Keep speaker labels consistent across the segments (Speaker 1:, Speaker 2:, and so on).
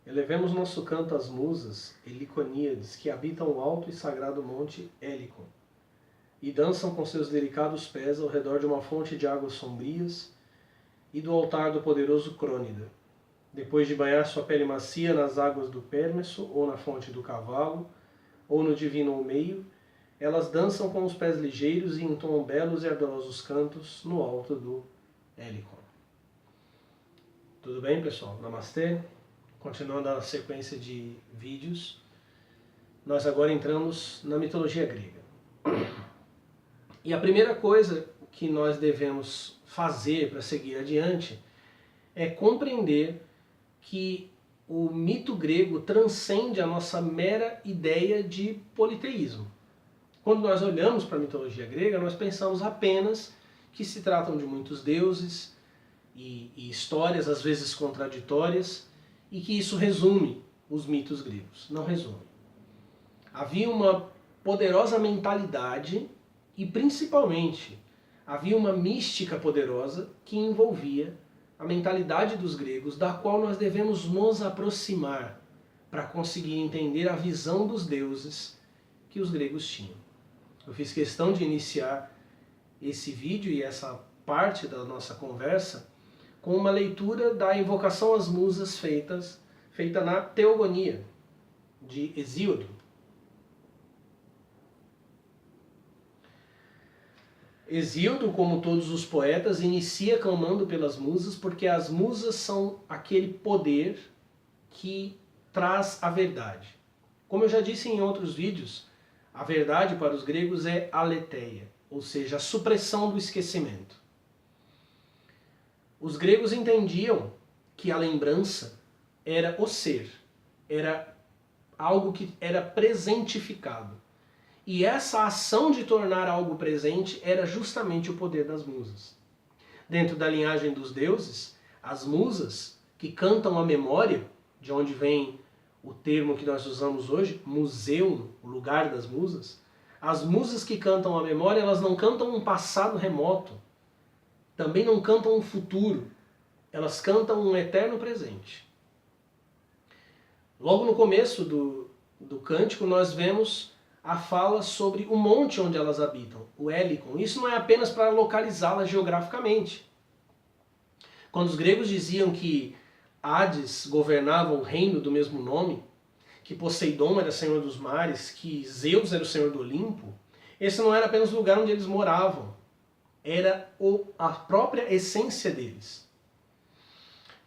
Speaker 1: Elevemos nosso canto às musas heliconíades que habitam o alto e sagrado monte Helicon, e dançam com seus delicados pés ao redor de uma fonte de águas sombrias e do altar do poderoso Crônida. Depois de banhar sua pele macia nas águas do Pérmesso, ou na fonte do cavalo, ou no divino Olmeio, elas dançam com os pés ligeiros e entoam belos e ardorosos cantos no alto do Helicon. Tudo bem, pessoal? Namastê. Continuando a sequência de vídeos, nós agora entramos na mitologia grega. E a primeira coisa que nós devemos fazer para seguir adiante é compreender que o mito grego transcende a nossa mera ideia de politeísmo. Quando nós olhamos para a mitologia grega, nós pensamos apenas que se tratam de muitos deuses e histórias, às vezes contraditórias, e que isso resume os mitos gregos. Não resume. Havia uma poderosa mentalidade e, principalmente, havia uma mística poderosa que envolvia a mentalidade dos gregos, da qual nós devemos nos aproximar para conseguir entender a visão dos deuses que os gregos tinham. Eu fiz questão de iniciar esse vídeo e essa parte da nossa conversa com uma leitura da invocação às musas feita na Teogonia, de Hesíodo. Hesíodo, como todos os poetas, inicia clamando pelas musas, porque as musas são aquele poder que traz a verdade. Como eu já disse em outros vídeos, a verdade para os gregos é aletheia, ou seja, a supressão do esquecimento. Os gregos entendiam que a lembrança era o ser, era algo que era presentificado. E essa ação de tornar algo presente era justamente o poder das musas. Dentro da linhagem dos deuses, as musas que cantam a memória, de onde vem o termo que nós usamos hoje, museum, o lugar das musas, as musas que cantam a memória, elas não cantam um passado remoto, também não cantam um futuro, elas cantam um eterno presente. Logo no começo do cântico nós vemos a fala sobre o monte onde elas habitam, o Helicon. Isso não é apenas para localizá-las geograficamente. Quando os gregos diziam que Hades governava o reino do mesmo nome, que Poseidon era senhor dos mares, que Zeus era o senhor do Olimpo, esse não era apenas o lugar onde eles moravam, era a própria essência deles.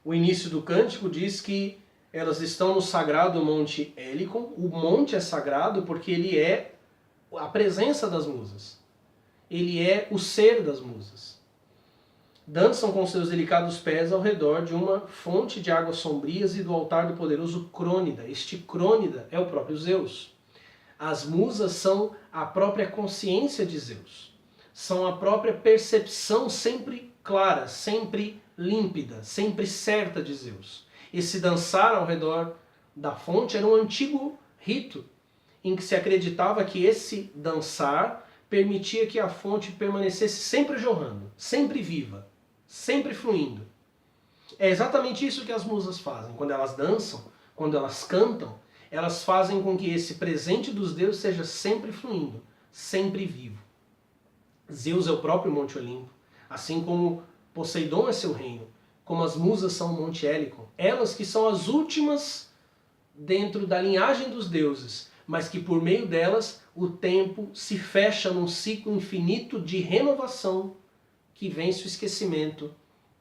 Speaker 1: O início do cântico diz que elas estão no sagrado monte Helicon. O monte é sagrado porque ele é a presença das musas. Ele é o ser das musas. Dançam com seus delicados pés ao redor de uma fonte de águas sombrias e do altar do poderoso Crônida. Este Crônida é o próprio Zeus. As musas são a própria consciência de Zeus. São a própria percepção sempre clara, sempre límpida, sempre certa de Zeus. Esse dançar ao redor da fonte era um antigo rito em que se acreditava que esse dançar permitia que a fonte permanecesse sempre jorrando, sempre viva, sempre fluindo. É exatamente isso que as musas fazem. Quando elas dançam, quando elas cantam, elas fazem com que esse presente dos deuses seja sempre fluindo, sempre vivo. Zeus é o próprio Monte Olimpo, assim como Poseidon é seu reino, como as musas são o Monte Helicon. Elas que são as últimas dentro da linhagem dos deuses, mas que por meio delas o tempo se fecha num ciclo infinito de renovação que vence o esquecimento,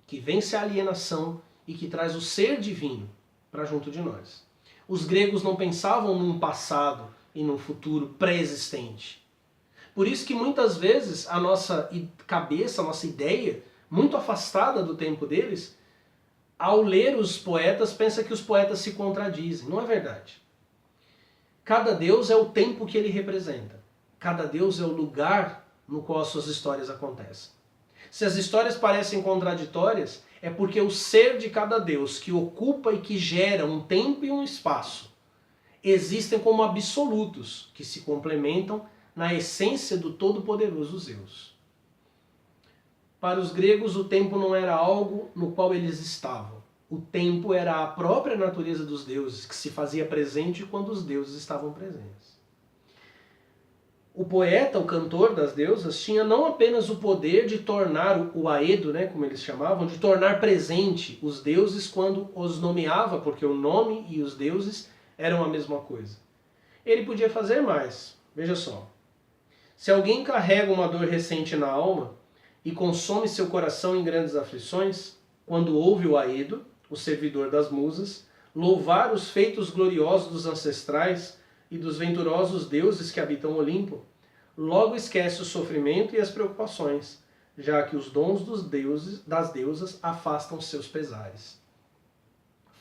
Speaker 1: que vence a alienação e que traz o ser divino para junto de nós. Os gregos não pensavam num passado e num futuro pré-existente. Por isso que muitas vezes a nossa cabeça, a nossa ideia, muito afastada do tempo deles, ao ler os poetas, pensa que os poetas se contradizem. Não é verdade. Cada deus é o tempo que ele representa. Cada deus é o lugar no qual as suas histórias acontecem. Se as histórias parecem contraditórias, é porque o ser de cada deus, que ocupa e que gera um tempo e um espaço, existem como absolutos, que se complementam na essência do todo-poderoso Zeus. Para os gregos, o tempo não era algo no qual eles estavam. O tempo era a própria natureza dos deuses, que se fazia presente quando os deuses estavam presentes. O poeta, o cantor das deusas, tinha não apenas o poder de tornar o aedo, né, como eles chamavam, de tornar presente os deuses quando os nomeava, porque o nome e os deuses eram a mesma coisa. Ele podia fazer mais. Veja só. Se alguém carrega uma dor recente na alma e consome seu coração em grandes aflições, quando ouve o aedo, o servidor das musas, louvar os feitos gloriosos dos ancestrais e dos venturosos deuses que habitam o Olimpo, logo esquece o sofrimento e as preocupações, já que os dons dos deuses, das deusas afastam seus pesares.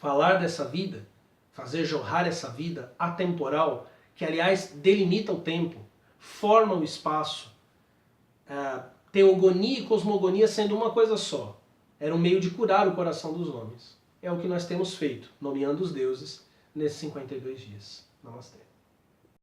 Speaker 1: Falar dessa vida, fazer jorrar essa vida atemporal, que aliás delimita o tempo, forma o espaço, teogonia e cosmogonia sendo uma coisa só, era um meio de curar o coração dos homens. É o que nós temos feito, nomeando os deuses nesses 52 dias. Namastê.